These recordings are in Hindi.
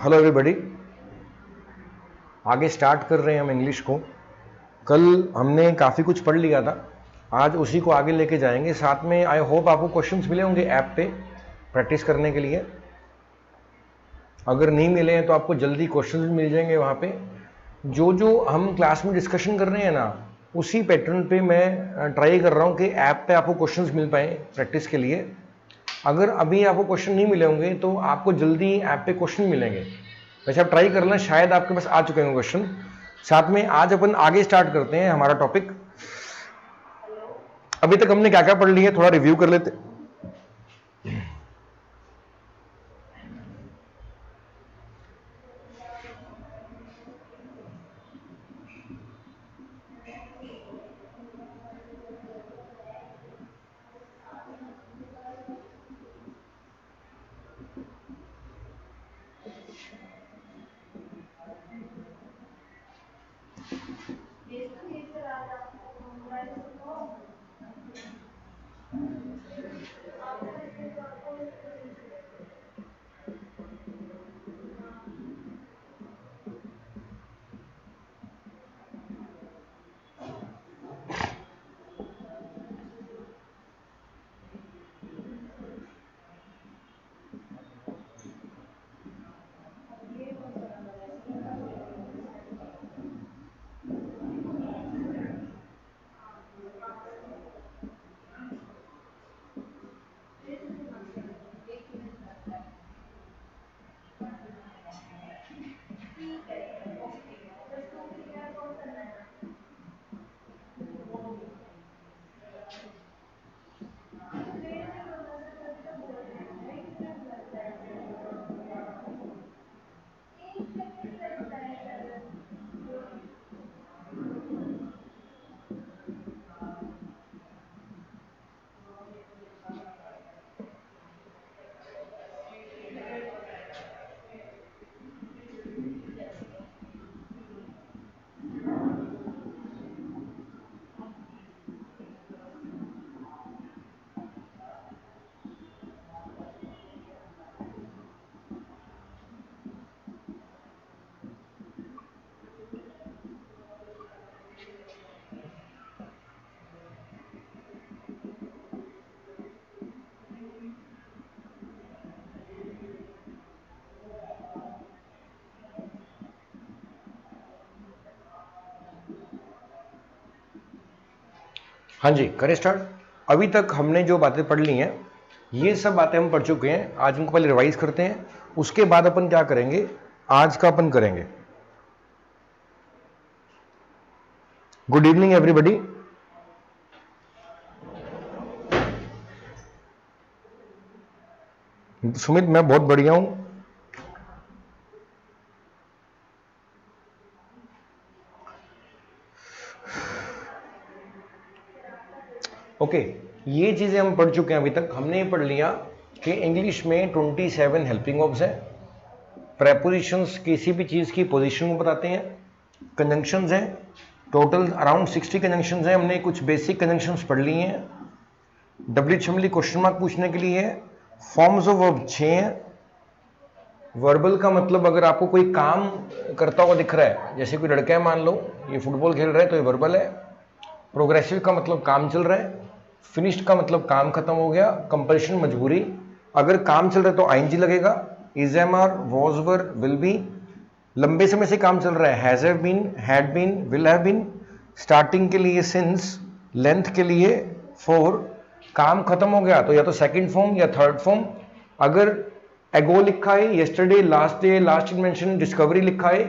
Hello everybody. आगे स्टार्ट कर रहे हैं हम इंग्लिश को। कल हमने काफ़ी कुछ पढ़ लिया था, आज उसी को आगे लेके जाएंगे। साथ में आई होप आपको क्वेश्चंस मिले होंगे ऐप पे प्रैक्टिस करने के लिए। अगर नहीं मिले हैं तो आपको जल्दी क्वेश्चंस भी मिल जाएंगे वहाँ पे। जो जो हम क्लास में डिस्कशन कर रहे हैं ना, उसी पैटर्न पे मैं ट्राई कर रहा हूँ कि ऐप पे आपको क्वेश्चंस मिल पाए प्रैक्टिस के लिए। अगर अभी आपको क्वेश्चन नहीं मिले होंगे तो आपको जल्दी ऐप पे क्वेश्चन मिलेंगे। वैसे आप ट्राई कर लें, शायद आपके पास आ चुके होंगे क्वेश्चन। साथ में आज अपन आगे स्टार्ट करते हैं हमारा टॉपिक। अभी तक हमने क्या क्या पढ़ लिया है थोड़ा रिव्यू कर लेते। हाँ जी, करें स्टार्ट। अभी तक हमने जो बातें पढ़ ली हैं ये सब बातें हम पढ़ चुके हैं। आज उनको पहले रिवाइज करते हैं, उसके बाद अपन क्या करेंगे, आज का अपन करेंगे। Good evening everybody. सुमित मैं बहुत बढ़िया हूं। ओके, ये चीजें हम पढ़ चुके हैं। अभी तक हमने ये पढ़ लिया कि इंग्लिश में 27 हेल्पिंग वर्ब्स है। प्रेपोजिशंस किसी भी चीज की पोजीशन को बताते हैं। कंजंक्शंस हैं, टोटल अराउंड 60 कंजंक्शंस हैं। हमने कुछ बेसिक कंजंक्शंस पढ़ लिए हैं। डब्ल्यूएच क्वेश्चन मार्क पूछने के लिए है। फॉर्म्स ऑफ वर्ब 6 हैं। वर्बल का मतलब अगर आपको कोई काम करता हुआ दिख रहा है, जैसे कोई लड़का है मान लो ये फुटबॉल खेल रहा है तो ये वर्बल है। प्रोग्रेसिव का मतलब काम चल रहा है। फिनिश्ड का मतलब काम खत्म हो गया। कंपल्शन मजबूरी। अगर काम चल रहा है तो आईएनजी लगेगा। Is am are was were will be. लंबे समय से काम चल रहा है, has have been, had been, will have been. Starting के लिए सिंस, लेंथ के लिए फॉर। काम खत्म हो गया तो या तो सेकंड फॉर्म या थर्ड फॉर्म। अगर एगो लिखा है, yesterday, last day, last invention, discovery लिखा है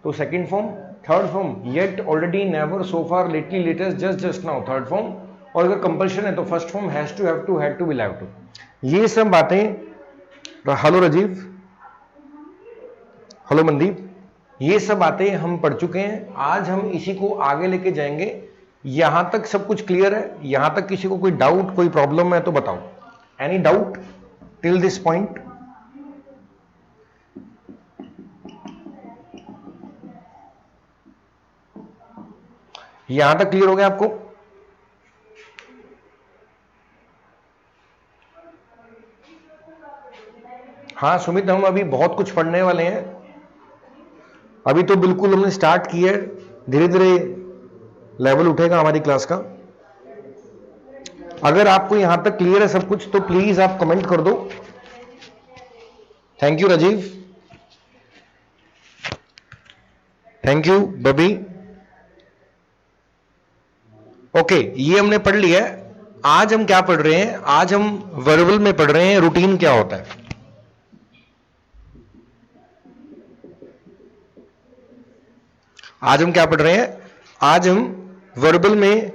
तो second form. Third form yet, already, never, so far, lately, latest, just, just now, third form. और अगर कंपल्शन है तो first form has to, have to, had to, will have to. ये सब बातें। हेलो राजीव, हेलो मनदीप, ये सब बातें हम पढ़ चुके हैं। आज हम इसी को आगे लेके जाएंगे। यहां तक सब कुछ क्लियर है? यहां तक किसी को कोई डाउट, कोई प्रॉब्लम है तो बताओ। Any doubt till this point? यहां तक क्लियर हो गया आपको? हाँ सुमित, हम अभी बहुत कुछ पढ़ने वाले हैं। अभी तो बिल्कुल हमने स्टार्ट किया है, धीरे धीरे लेवल उठेगा हमारी क्लास का। अगर आपको यहां तक क्लियर है सब कुछ तो प्लीज आप कमेंट कर दो। Thank you Rajeev, thank you Babbi. Okay, ये हमने पढ़ लिया है। आज हम क्या पढ़ रहे हैं? आज हम वर्बल में पढ़ रहे हैं रूटीन क्या होता है। आज हम क्या पढ़ रहे हैं? आज हम वर्बल में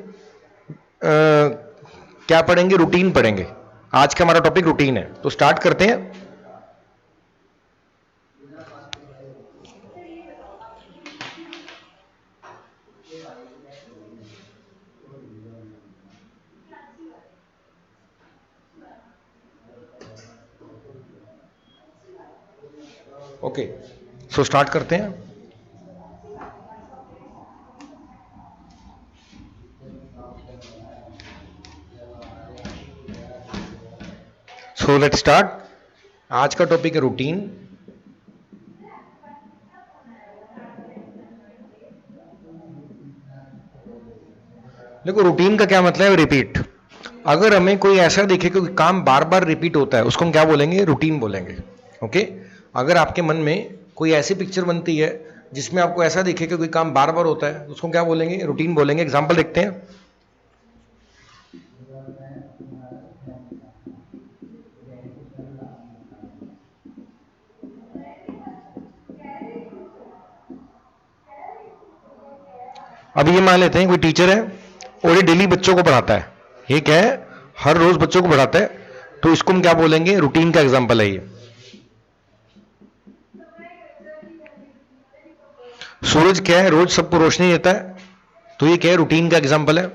क्या पढ़ेंगे? रूटीन पढ़ेंगे। आज का हमारा टॉपिक रूटीन है, तो स्टार्ट करते हैं। ओके, सो स्टार्ट करते हैं। So let's start. आज का टॉपिक है रूटीन। देखो, रूटीन का क्या मतलब है? रिपीट। अगर हमें कोई ऐसा दिखे कि काम बार बार रिपीट होता है, उसको हम क्या बोलेंगे? रूटीन बोलेंगे। ओके, अगर आपके मन में कोई ऐसी पिक्चर बनती है जिसमें आपको ऐसा दिखे कि कोई काम बार बार होता है, उसको क्या बोलेंगे? रूटीन बोलेंगे। एग्जांपल देखते हैं। अब ये मान लेते हैं कोई टीचर है और ये डेली बच्चों को पढ़ाता है। ये क्या है? हर रोज बच्चों को पढ़ाता है, तो इसको हम क्या बोलेंगे? रूटीन का एग्जांपल है ये। सूरज क्या है? रोज सबको रोशनी देता है, तो ये क्या है? रूटीन का एग्जांपल है।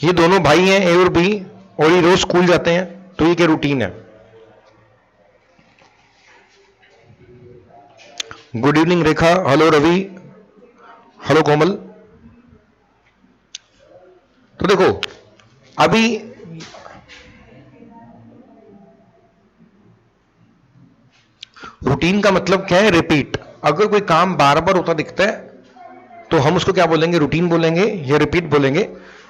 ये दोनों भाई हैं, ए और बी, और ये रोज स्कूल जाते हैं, तो ये क्या? रूटीन है। गुड इवनिंग रेखा, हेलो रवि, हेलो कोमल। तो देखो, अभी रूटीन का मतलब क्या है? रिपीट। अगर कोई काम बार बार होता दिखता है तो हम उसको क्या बोलेंगे? रूटीन बोलेंगे या रिपीट बोलेंगे।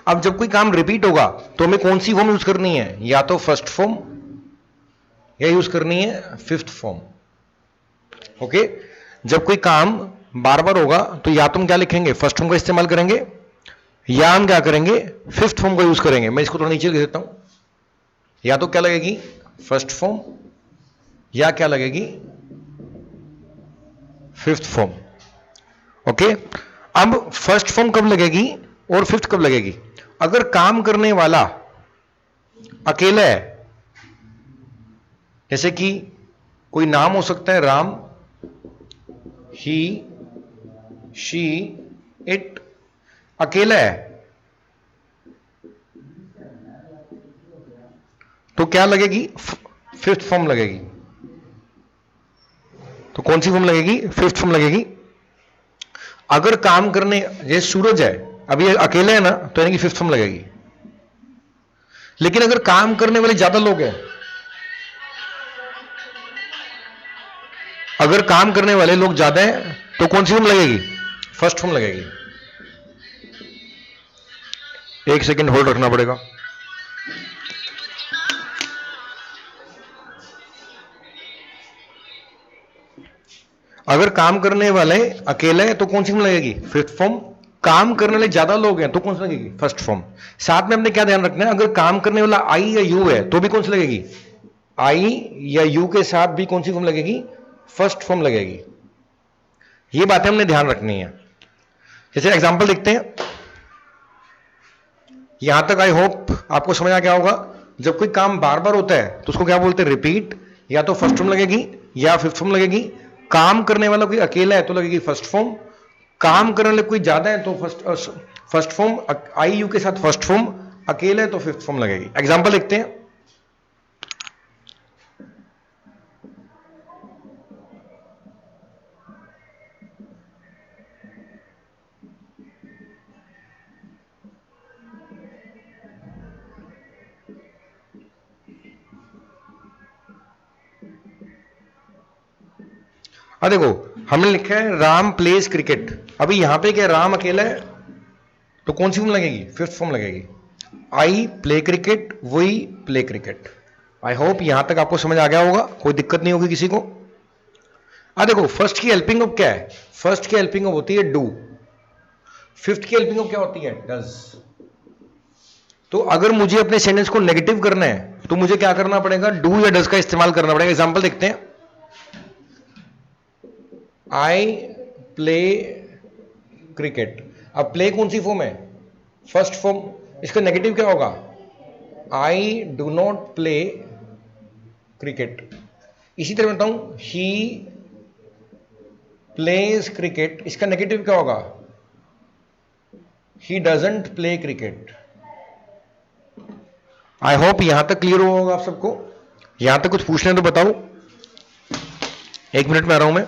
अब जब कोई काम रिपीट होगा तो हमें कौन सी फॉर्म यूज करनी है? या तो फर्स्ट फॉर्म या यूज करनी है फिफ्थ फॉर्म। ओके, जब कोई काम बार बार होगा तो या तो हम क्या लिखेंगे? फर्स्ट फॉर्म का इस्तेमाल करेंगे, या हम क्या करेंगे? फिफ्थ फॉर्म का यूज करेंगे। मैं इसको थोड़ा नीचे लिख देता हूं। या तो क्या लगेगी? फर्स्ट फॉर्म, या क्या लगेगी? Fifth form. ओके, अब फर्स्ट फॉर्म कब लगेगी और फिफ्थ कब लगेगी? अगर काम करने वाला अकेला है, जैसे कि कोई नाम हो सकता है राम, ही, शी, इट, अकेला है, तो क्या लगेगी? फिफ्थ फॉर्म लगेगी। तो कौन सी फॉर्म लगेगी? फिफ्थ फॉर्म लगेगी। अगर काम करने, जैसे सूरज है, अभी अकेले है ना, तो यानी कि फिफ्थ फॉर्म लगेगी। लेकिन अगर काम करने वाले ज्यादा लोग हैं, अगर काम करने वाले लोग ज्यादा हैं तो कौन सी फॉर्म लगेगी? फर्स्ट फॉर्म लगेगी। एक सेकंड होल्ड रखना पड़ेगा। अगर काम करने वाले अकेले हैं तो कौन सी फॉर्म लगेगी? Fifth form. काम करने वाले ज्यादा लोग हैं तो कौन सी लगेगी? First form. साथ में हमने क्या ध्यान रखना है? अगर काम करने वाला आई या यू है तो भी कौन सी लगेगी? आई या यू के साथ भी कौन सी फॉर्म लगेगी? फर्स्ट फॉर्म लगेगी। ये बातें हमने ध्यान रखनी है। जैसे एग्जांपल देखते हैं। यहां तक आई होप आपको समझ आ गया होगा। जब कोई काम बार बार होता है तो उसको क्या बोलते हैं? रिपीट। या तो फर्स्ट फॉर्म लगेगी या फिफ्थ फॉर्म लगेगी। काम करने वाला कोई अकेला है तो लगेगी फर्स्ट फॉर्म। काम करने वाले कोई ज्यादा है तो फर्स्ट फॉर्म, आई यू के साथ फर्स्ट फॉर्म, अकेले है तो फिफ्थ फॉर्म लगेगी। एग्जांपल देखते हैं। देखो हमने लिखा है राम प्लेज क्रिकेट, अभी यहां पे क्या राम अकेला है तो कौन सी फॉर्म लगेगी, फिफ्थ फॉर्म लगेगी। I play cricket, we play cricket. I hope यहां तक आपको समझ आ गया होगा, कोई दिक्कत नहीं होगी किसी को। देखो फर्स्ट की हेल्पिंग ऑफ क्या है, फर्स्ट की हेल्पिंग ऑफ होती है डू, फिफ्थ की हेल्पिंग ऑफ क्या होती है डज। तो अगर मुझे अपने सेंटेंस को नेगेटिव करना है तो मुझे क्या करना पड़ेगा, डू या डज का इस्तेमाल करना पड़ेगा। एग्जांपल देखते हैं, आई प्ले क्रिकेट। अब प्ले कौन सी फॉर्म है, फर्स्ट फॉर्म, इसका नेगेटिव क्या होगा, I do not play cricket. इसी तरह बताऊं, ही प्लेज क्रिकेट, इसका नेगेटिव क्या होगा, he doesn't play cricket. I hope यहां तक क्लियर होगा आप सबको। यहां तक कुछ पूछना है तो बताओ, 1 मिनट में आ रहा हूं मैं।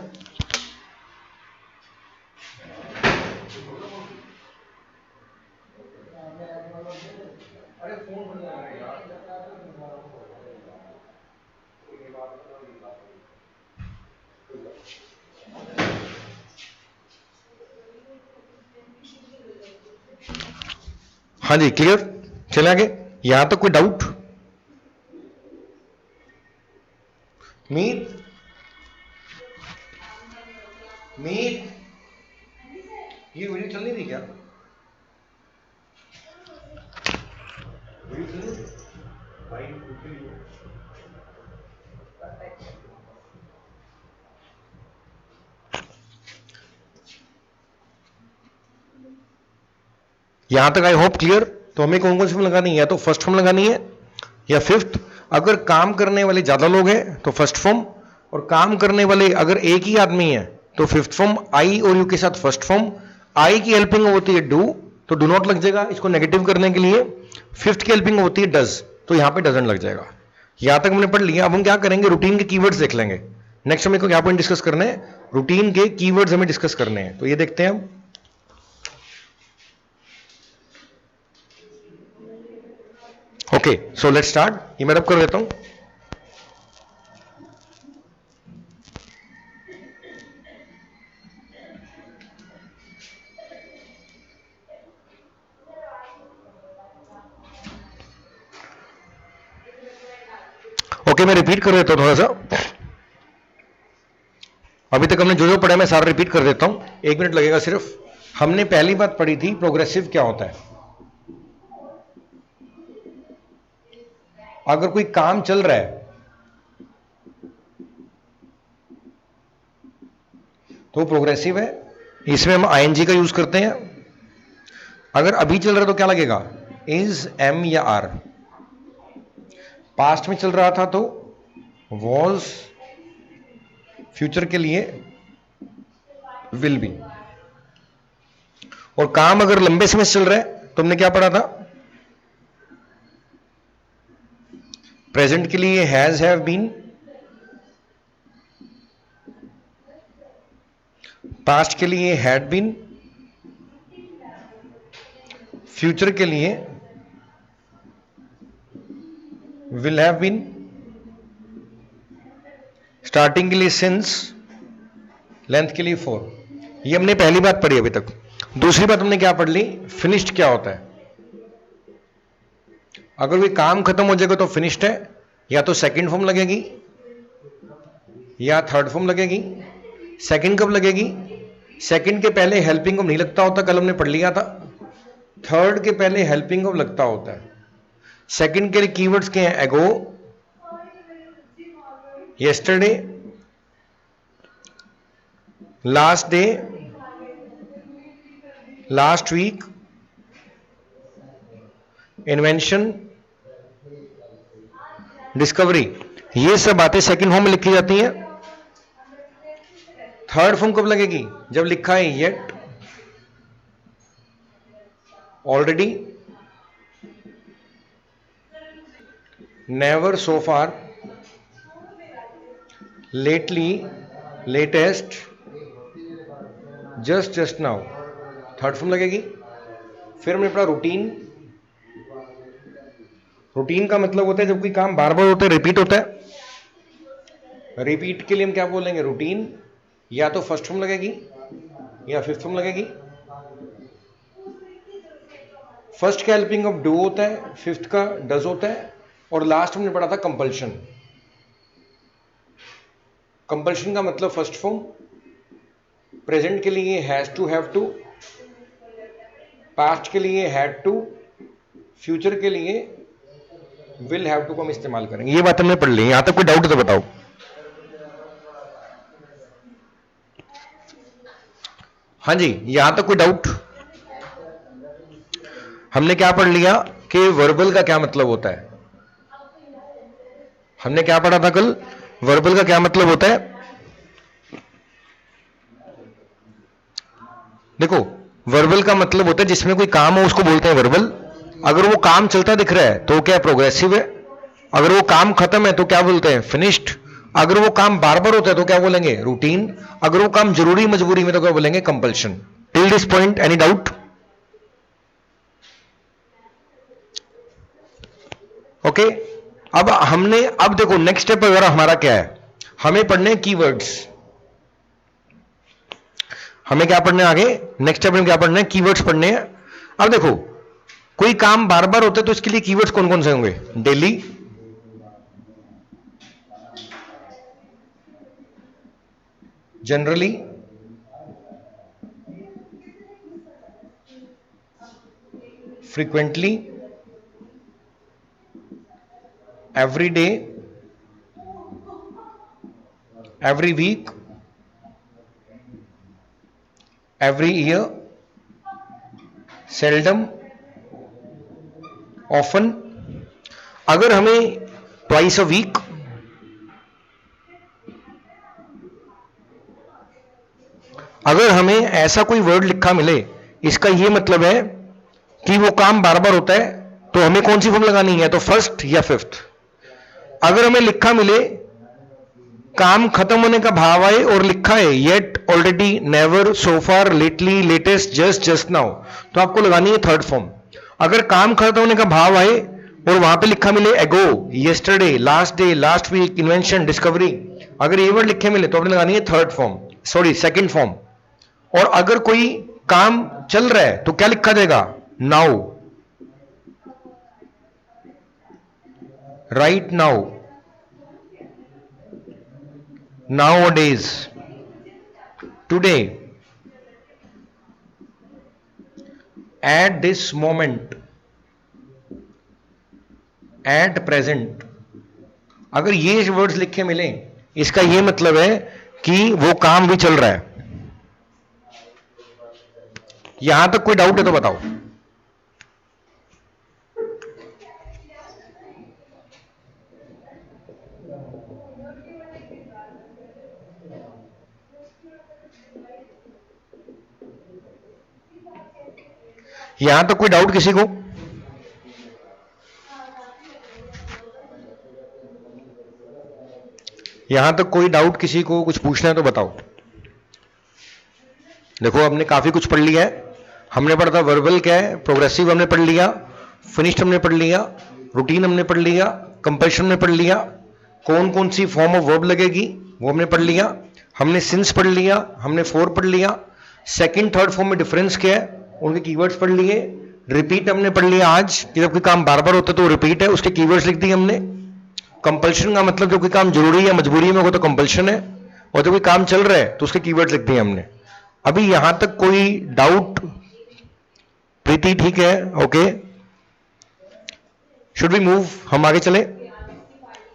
हाँ जी क्लियर, चले आगे। यहां तक कोई डाउट, मीत मीत ये वीडियो चल नहीं रही क्या, वीडियो चल रही भाई, यहां तक आई होप क्लियर। तो हमें कौन कौन सी फॉर्म लगानी है, या तो फर्स्ट फॉर्म लगानी है या फिफ्थ। अगर काम करने वाले ज्यादा लोग हैं तो फर्स्ट फॉर्म, और काम करने वाले अगर एक ही आदमी है तो फिफ्थ फॉर्म, आई और यू के साथ फर्स्ट फॉर्म। आई की हेल्पिंग होती है डू, तो डू नॉट लग जाएगा इसको नेगेटिव करने के लिए। फिफ्थ की हेल्पिंग होती है डज, तो यहां पे डजंट लग जाएगा। यहां तक हमने पढ़ लिया। अब हम क्या करेंगे, रूटीन के कीवर्ड्स देख लेंगे। नेक्स्ट हमें क्या पॉइंट डिस्कस करने हैं, रूटीन के कीवर्ड्स हमें डिस्कस करने हैं, तो ये देखते हैं हम। ओके सो लेट्स स्टार्ट, ये मैं रब कर देता हूं। ओके मैं रिपीट कर देता हूं थोड़ा सा, अभी तक हमने जो जो पढ़ा मैं सारा रिपीट कर देता हूं, 1 मिनट लगेगा सिर्फ। हमने पहली बात पढ़ी थी प्रोग्रेसिव क्या होता है। अगर कोई काम चल रहा है तो प्रोग्रेसिव है, इसमें हम आईएनजी का यूज करते हैं। अगर अभी चल रहा है तो क्या लगेगा, इज, एम या आर। पास्ट में चल रहा था तो वॉज, फ्यूचर के लिए विल बी। और काम अगर लंबे समय से चल रहा है तो हमने क्या पढ़ा था, प्रेजेंट के लिए हैज, हैव बीन, पास्ट के लिए हैड बीन, फ्यूचर के लिए विल हैव बीन, स्टार्टिंग के लिए सिंस, लेंथ के लिए फॉर। ये हमने पहली बात पढ़ी अभी तक। दूसरी बात हमने क्या पढ़ ली, फिनिश्ड क्या होता है। अगर कोई काम खत्म हो जाएगा तो फिनिश्ड है, या तो सेकंड फॉर्म लगेगी या थर्ड फॉर्म लगेगी। सेकंड कब लगेगी, सेकंड के पहले हेल्पिंग ऑफ नहीं लगता होता, कल हमने पढ़ लिया था। थर्ड के पहले हेल्पिंग ऑफ लगता होता है। सेकंड के लिए कीवर्ड्स क्या हैं, ago, yesterday, last day, last week, invention, discovery. ये सब बातें सेकंड फॉर्म में लिखी जाती हैं। थर्ड फॉर्म कब लगेगी, जब लिखा है yet, already, never, so far, lately, latest, just, just now, third form लगेगी। फिर हमने पढ़ा रूटीन। रूटीन का मतलब होता है जब कोई काम बार बार होता है, रिपीट होता है। रिपीट के लिए हम क्या बोलेंगे, रूटीन। या तो फर्स्ट फॉर्म लगेगी या फिफ्थ फॉर्म लगेगी। फर्स्ट का हेल्पिंग ऑफ डू होता है, फिफ्थ का डज होता है, और लास्ट हमने पढ़ा था कंपल्शन। कंपल्शन का मतलब फर्स्ट फॉर्म, प्रेजेंट के लिए has to, have to, past के लिए हैड टू, फ्यूचर के लिए विल हैव टू को हम इस्तेमाल करेंगे। ये बात हमने पढ़ ली। यहां तक कोई डाउट है तो बताओ। हाँ जी, यहां तक कोई डाउट? हमने क्या पढ़ लिया कि वर्बल का क्या मतलब होता है। हमने क्या पढ़ा था कल? वर्बल का क्या मतलब होता है? देखो, वर्बल का मतलब होता है जिसमें कोई काम हो उसको बोलते हैं वर्बल। अगर वो काम चलता दिख रहा है तो क्या प्रोग्रेसिव है। अगर वो काम खत्म है तो क्या बोलते हैं? फिनिश्ड। अगर वो काम बार बार होता है तो क्या बोलेंगे? रूटीन। अगर वो काम जरूरी मजबूरी में तो क्या बोलेंगे? Compulsion. Till this point any doubt? Okay. अब देखो नेक्स्ट स्टेप वगैरह हमारा क्या है, हमें पढ़ने कीवर्ड्स। हमें क्या पढ़ने आगे? नेक्स्ट स्टेप में क्या पढ़ना है? कीवर्ड्स पढ़ने हैं। अब देखो, कोई काम बार बार होता है तो इसके लिए कीवर्ड्स कौन कौन से होंगे? Daily, generally, frequently, every day, every week, every year, seldom, often. अगर हमें ट्वाइस अ वीक, अगर हमें ऐसा कोई वर्ड लिखा मिले, इसका यह मतलब है कि वो काम बार बार होता है, तो हमें कौन सी फॉर्म लगानी है? तो फर्स्ट या फिफ्थ। अगर हमें लिखा मिले काम खत्म होने का भाव आए और लिखा है yet, already, never, so far, lately, latest, just, just now, तो आपको लगानी है थर्ड फॉर्म। अगर काम खत्म होने का भाव आए और वहां पे लिखा मिले ago, yesterday, last day, last week, invention, discovery, अगर ये वर्ड लिखे मिले तो आपने लगानी है third form, sorry second form. और अगर कोई काम चल रहा है तो क्या लिखा जाएगा? Now, right now, nowadays, today, at this moment, at present। अगर ये वर्ड्स लिखे मिले, इसका ये मतलब है कि वो काम भी चल रहा है। यहां तक कोई डाउट है तो बताओ। यहां तक कोई डाउट किसी को? यहां तक कोई डाउट किसी को कुछ पूछना है तो बताओ। देखो, हमने काफी कुछ पढ़ लिया है। हमने पढ़ा था वर्बल क्या है, प्रोग्रेसिव हमने पढ़ लिया, फिनिश्ड हमने पढ़ लिया, रूटीन हमने पढ़ लिया, कंपल्शन हमने पढ़ लिया, कौन कौन सी फॉर्म ऑफ वर्ब लगेगी वो हमने पढ़ लिया, हमने सिंस पढ़ लिया, हमने फोर पढ़ लिया, सेकंड थर्ड फॉर्म में डिफरेंस क्या है उनके कीवर्ड्स पढ़ लिए, रिपीट हमने पढ़ लिया आज कि जब कोई काम बार बार होता है तो रिपीट है, उसके कीवर्ड्स लिख दिए हमने। कंपल्शन का मतलब जब कोई काम जरूरी या मजबूरी में होगा तो कंपल्शन है, और जब कोई काम चल रहा है तो उसके कीवर्ड्स लिख दिए हमने। अभी यहां तक कोई डाउट? प्रीति ठीक है? Okay, should we move? हम आगे चले?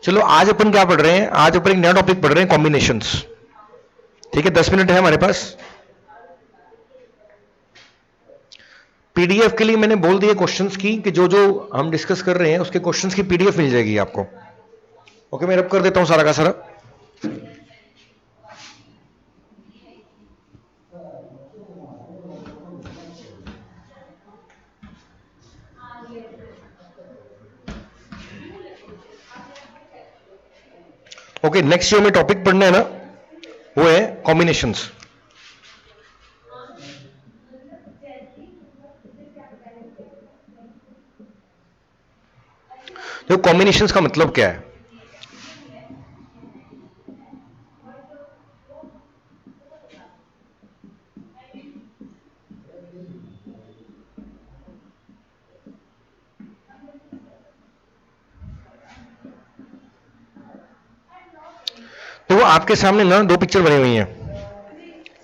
चलो, आज अपन क्या पढ़ रहे हैं? आज अपन एक नया टॉपिक पढ़ रहे हैं, कॉम्बिनेशंस। ठीक है, 10 मिनट है हमारे पास। पीडीएफ के लिए मैंने बोल दिया क्वेश्चंस की कि जो जो हम डिस्कस कर रहे हैं उसके क्वेश्चंस की पीडीएफ मिल जाएगी आपको। ओके, मैं रब कर देता हूं सारा का सारा। ओके, नेक्स्ट जो हमें टॉपिक पढ़ना है ना वो है कॉम्बिनेशंस। तो कॉम्बिनेशंस का मतलब क्या है? तो आपके सामने ना दो पिक्चर बनी हुई हैं,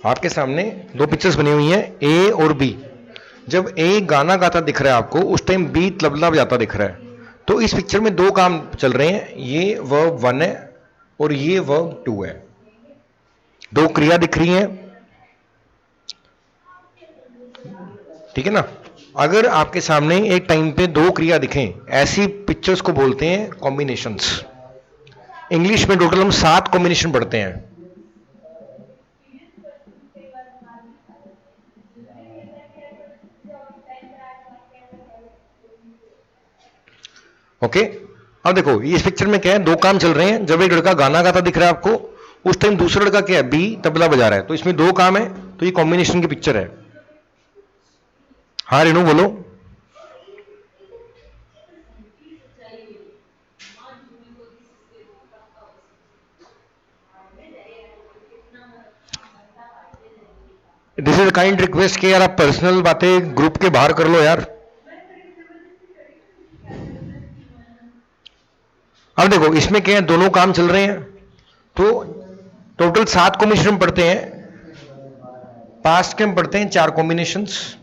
आपके सामने दो पिक्चर्स बनी हुई हैं, ए और बी। जब ए गाना गाता दिख रहा है आपको, उस टाइम बी तबला बजाता दिख रहा है। तो इस पिक्चर में दो काम चल रहे हैं, ये वर्ब 1 है और ये वर्ब 2 है, दो क्रिया दिख रही हैं, ठीक है ना। अगर आपके सामने एक टाइम पे दो क्रिया दिखें, ऐसी पिक्चर्स को बोलते हैं कॉम्बिनेशंस। इंग्लिश में टोटल हम 7 कॉम्बिनेशन पढ़ते हैं। ओके, अब देखो इस पिक्चर में क्या है, दो काम चल रहे हैं। जब एक लड़का गाना गाता दिख रहा है आपको, उस टाइम दूसरा लड़का क्या है, बी तबला बजा रहा है। तो इसमें दो काम है, तो ये कॉम्बिनेशन की पिक्चर है। हाँ रेनू बोलो। दिस इज काइंड रिक्वेस्ट कि यार आप पर्सनल बातें ग्रुप के बाहर कर लो यार। अब देखो इसमें क्या है, दोनों काम चल रहे हैं, तो टोटल 7 कॉम्बिनेशन हम पढ़ते हैं। पास्ट के हम पढ़ते हैं 4 कॉम्बिनेशंस,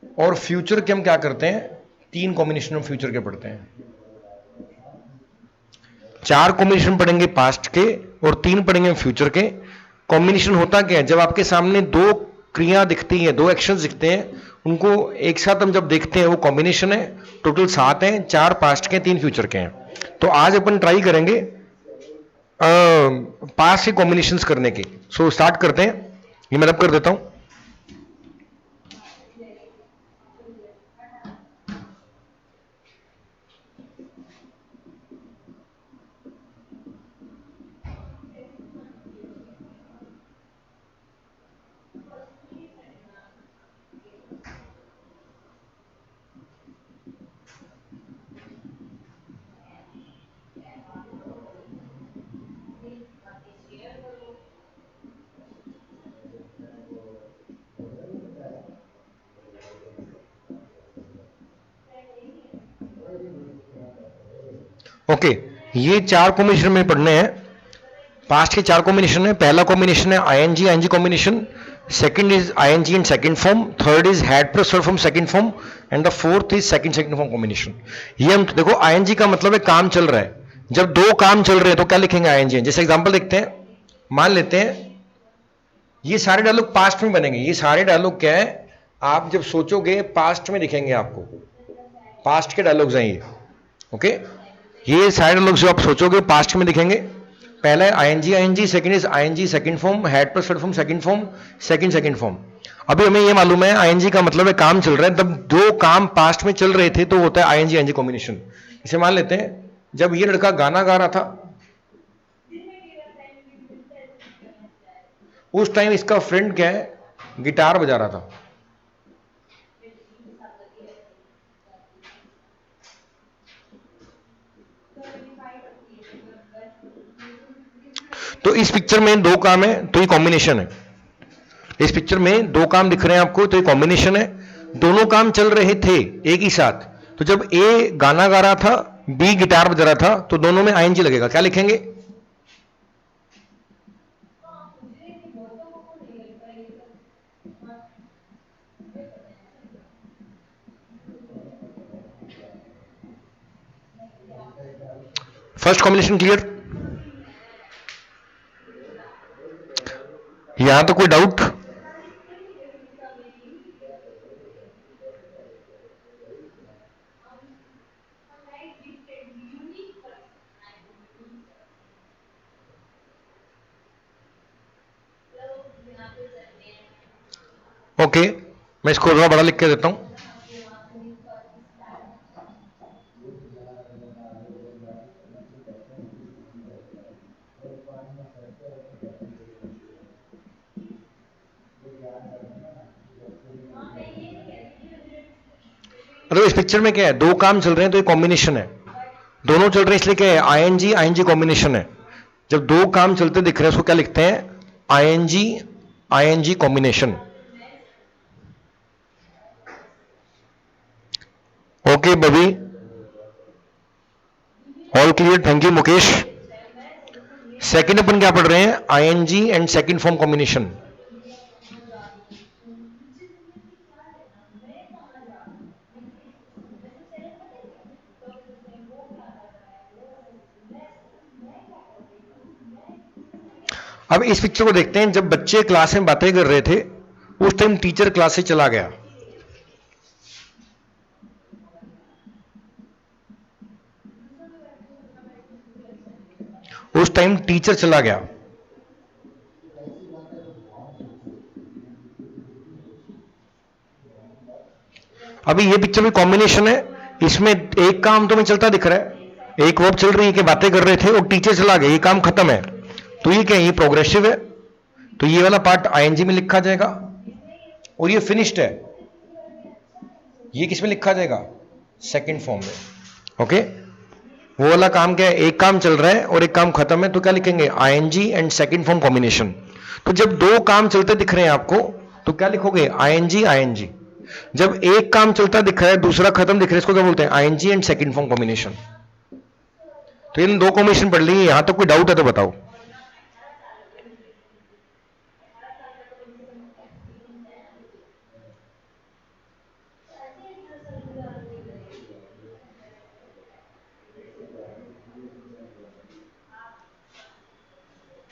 और फ्यूचर के हम क्या करते हैं, 3 कॉम्बिनेशन हम फ्यूचर के पढ़ते हैं। 4 कॉम्बिनेशन पढ़ेंगे पास्ट के और 3 पढ़ेंगे फ्यूचर के। कॉम्बिनेशन होता क्या है, जब आपके सामने दो क्रिया दिखती हैं, दो एक्शंस दिखते हैं, उनको एक साथ हम जब देखते हैं वो कॉम्बिनेशन है। टोटल 7 हैं, 4 पास्ट के, 3 फ्यूचर के हैं। तो आज अपन ट्राई करेंगे पास्ट के कॉम्बिनेशंस करने के। सो स्टार्ट करते हैं, ये मैं रब कर देता हूं। ओके, ये 4 कॉम्बिनेशन में पढ़ने हैं। पास्ट के 4 कॉम्बिनेशन है। पहला कॉम्बिनेशन है ING ING combination, second is ING in second form, third is had plus verb from second form, and the fourth is second second form combination. ये हम देखो, आईएनजी का मतलब है काम चल रहा है। जब दो काम चल रहे हैं तो क्या लिखेंगे आईएनजी। जैसे एग्जांपल देखते हैं, मान लेते हैं ये सारे डायलॉग पास्ट में बनेंगे। ये सारे डायलॉग क्या है, आप जब सोचोगे पास्ट में दिखेंगे आपको, पास्ट के डायलॉग्स हैं ये। ओके, ये सारे डायलॉग्स जो आप सोचोगे पास्ट में दिखेंगे। पहला है ING ING, second is ING second form, had plus verb form second form, second second form. अभी हमें ये मालूम है आईएनजी का मतलब है काम चल रहा है। तब दो काम पास्ट में चल रहे थे तो होता है आईएनजी आईएनजी कॉम्बिनेशन। इसे मान लेते हैं, जब ये लड़का गाना गा रहा था, उस टाइम इसका फ्रेंड क्या है, गिटार बजा रहा था। तो इस पिक्चर में दो काम है, तो ये कॉम्बिनेशन है। इस पिक्चर में दो काम दिख रहे हैं आपको, तो ये कॉम्बिनेशन है। दोनों काम चल रहे थे एक ही साथ। तो जब ए गाना गा रहा था, बी गिटार बजा रहा था, तो दोनों में आईएनजी लगेगा। क्या लिखेंगे, फर्स्ट कॉम्बिनेशन क्लियर। यहां तो कोई डाउट। ओके, मैं इसको थोड़ा बड़ा लिख के देता हूं। तो इस पिक्चर में क्या है, दो काम चल रहे हैं तो ये कॉम्बिनेशन है। दोनों चल रहे हैं इसलिए क्या है, आईएनजी आईएनजी कॉम्बिनेशन है। जब दो काम चलते दिख रहे हैं उसको क्या लिखते हैं, आईएनजी आईएनजी कॉम्बिनेशन। ओके बबी, all clear, thank you Mukesh. Second अपन क्या पढ़ रहे हैं, ING and second form combination. अब इस पिक्चर को देखते हैं, जब बच्चे क्लास में बातें कर रहे थे उस टाइम टीचर क्लास से चला गया। उस टाइम टीचर चला गया। अभी ये पिक्चर में कॉम्बिनेशन है, इसमें एक काम तो में चलता दिख रहा है, एक वर्ब चल रही है कि बातें कर रहे थे और टीचर चला गया, ये काम खत्म है। तो ये क्या है, ये प्रोग्रेसिव है, तो ये वाला पार्ट आईएनजी में लिखा जाएगा और ये फिनिश्ड है, ये किस में लिखा जाएगा, सेकंड फॉर्म में। ओके, वो वाला काम क्या है, एक काम चल रहा है और एक काम खत्म है, तो क्या लिखेंगे, ING and second form combination. तो जब दो काम चलते दिख रहे हैं आपको तो क्या लिखोगे, आईएनजी आईएनजी। जब एक काम चलता दिख रहा है दूसरा खत्म दिख रहा है, इसको क्या बोलते हैं, ING and second form combination. तो इन दो कॉम्बिनेशन पढ़ ली, यहां तक कोई डाउट है तो बताओ।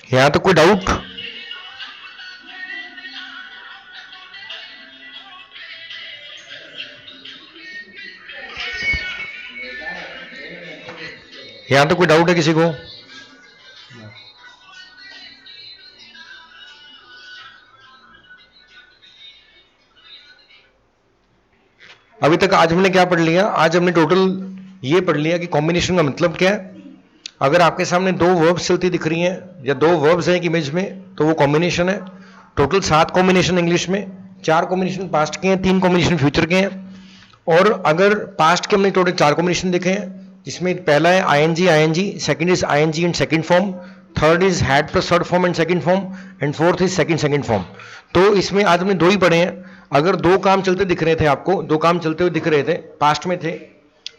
यहां तक कोई डाउट? यहां तो कोई डाउट है किसी को? अभी तक आज हमने क्या पढ़ लिया, आज हमने टोटल ये पढ़ लिया कि कॉम्बिनेशन का मतलब क्या है। अगर आपके सामने दो वर्ब्स चलती दिख रही हैं या दो वर्ब्स हैं एक इमेज में तो वो कॉम्बिनेशन है। टोटल 7 कॉम्बिनेशन इंग्लिश में, 4 कॉम्बिनेशन पास्ट के हैं, 3 कॉम्बिनेशन फ्यूचर के हैं। और अगर पास्ट के हमने टोटल 4 कॉम्बिनेशन देखे हैं, जिसमें पहला है ING ING, second is ING and second form, third is had plus third form and second form, and fourth is second form. तो इसमें आज हमने 2 ही पढ़े हैं। अगर 2 काम चलते दिख रहे थे आपको, 2 काम चलते हुए दिख रहे थे, पास्ट में थे,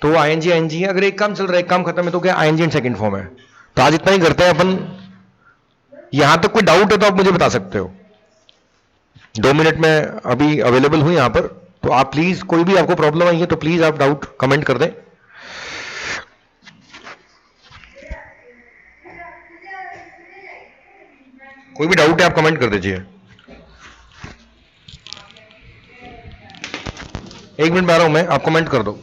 तो वो आईएनजी आईएनजी है। अगर एक काम चल रहा है एक काम खत्म है तो क्या, आईएनजी एंड सेकंड फॉर्म है। तो आज इतना ही करते हैं अपन। यहां तक कोई डाउट है तो आप मुझे बता सकते हो। 2 मिनट में अभी अवेलेबल हूं यहां पर, तो आप प्लीज, कोई भी आपको प्रॉब्लम आई है तो प्लीज आप डाउट कमेंट कर दें। कोई भी डाउट है आप कमेंट कर दीजिए। 1 मिनट में आ रहा हूं मैं, आप कमेंट कर दो।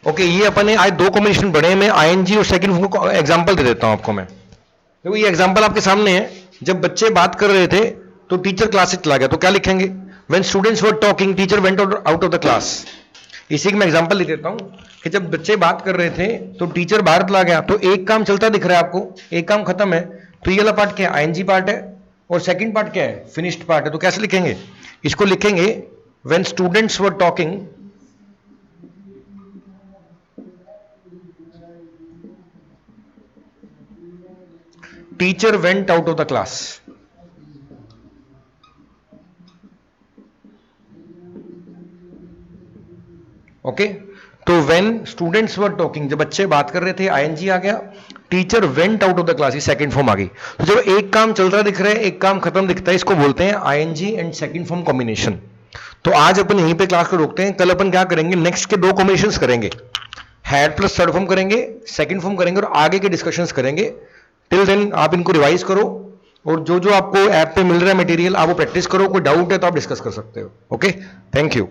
ओके, ये अपन ने आज 2 कॉम्बिनेशन पढ़े हैं। मैं आईएनजी और सेकंड फॉर्म को एग्जांपल दे देता हूं आपको मैं। देखो ये एग्जांपल आपके सामने है। जब बच्चे बात कर रहे थे तो टीचर क्लास से चला गया, तो क्या लिखेंगे, when students were talking teacher went out of the class. इसी की मैं एग्जांपल लिख देता हूं कि जब बच्चे बात कर रहे थे तो टीचर बाहर चला गया। तो एक काम चलता दिख रहा है आपको, एक काम खत्म है, तो ये वाला पार्ट क्या है, आईएनजी पार्ट है, और सेकंड पार्ट क्या है, फिनिश्ड पार्ट है। तो कैसे लिखेंगे, इसको लिखेंगे when students were talking teacher went out of the class. Okay, तो व्हेन स्टूडेंट्स वर टॉकिंग, जब बच्चे बात कर रहे थे आईएनजी आ गया, teacher went out of the class, ये सेकंड फॉर्म आ गई। तो जब एक काम चल रहा दिख रहा है एक काम खत्म दिखता है, इसको बोलते हैं ING and second form combination. तो आज अपन यहीं पे क्लास को रोकते हैं। कल अपन क्या करेंगे, नेक्स्ट के 2 कॉम्बिनेशंस करेंगे, हैड प्लस थर्ड फॉर्म करेंगे, सेकंड फॉर्म करेंगे और आगे के डिस्कशंस करेंगे। टिल देन आप इनको रिवाइज करो और जो जो आपको ऐप पे मिल रहा है मटेरियल आप वो प्रैक्टिस करो। कोई डाउट है तो आप डिस्कस कर सकते हो। Okay, thank you.